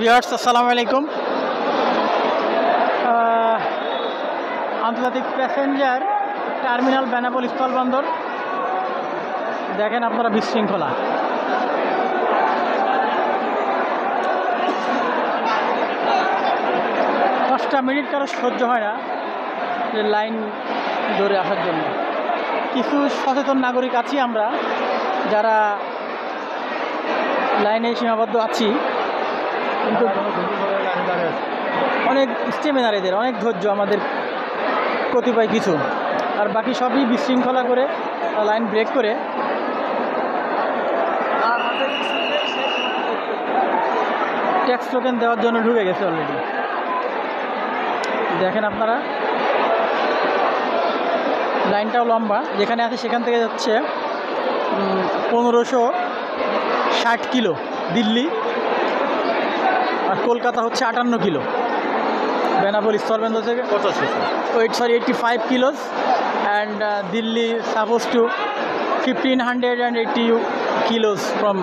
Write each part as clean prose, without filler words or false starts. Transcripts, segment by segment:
Viewers আসসালামু আলাইকুম। আন্তর্জাতিক প্যাসেঞ্জার টার্মিনাল বেনাপোল স্থলবন্দর দেখেন আপনারা বিশৃঙ্খলা। পাঁচটা মিনিট কারো সহ্য হয় না যে লাইন ধরে আসার জন্য। কিছু সচেতন নাগরিক আছি আমরা যারা লাইনে সীমাবদ্ধ আছি, কিন্তু অনেক স্টেমিনার, অনেক ধৈর্য আমাদের কতিপয় কিছু, আর বাকি সবই বিশৃঙ্খলা করে লাইন ব্রেক করে ট্যাক্স টোকেন দেওয়ার জন্য ঢুকে গেছে অলরেডি। দেখেন আপনারা লাইনটাও লম্বা, যেখানে আছে সেখান থেকে যাচ্ছে 1560 কিলো দিল্লি, আর কলকাতা হচ্ছে 58 কিলো বেনাপোল স্থলবন্দর থেকে। 85 kilos and Delhi supposed to 1580 kilos from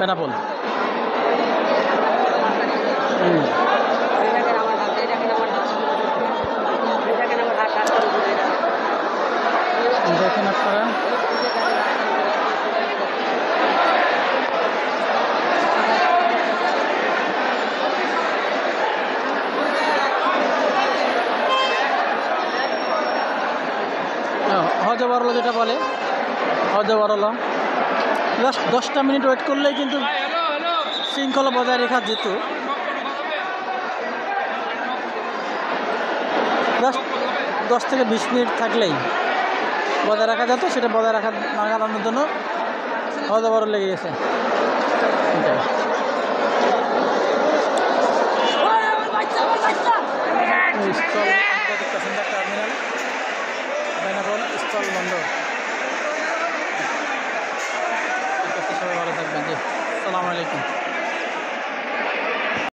Benapol. দেখেন আপনারা হজবরল যেটা বলে, হজবরল জাস্ট 10টা মিনিট ওয়েট করলেই কিন্তু শৃঙ্খলা বজায় রাখা যেত। জাস্ট 10 থেকে 20 মিনিট থাকলেই বজায় রাখা যেত, সেটা বজায় রাখা না রাখানোর জন্য হজবরল লেগে গেছে। টার্মিনাল বেনাপোল স্থলবন্দর। সবাই ভালো থাকবেন। জি, আসসালামু আলাইকুম।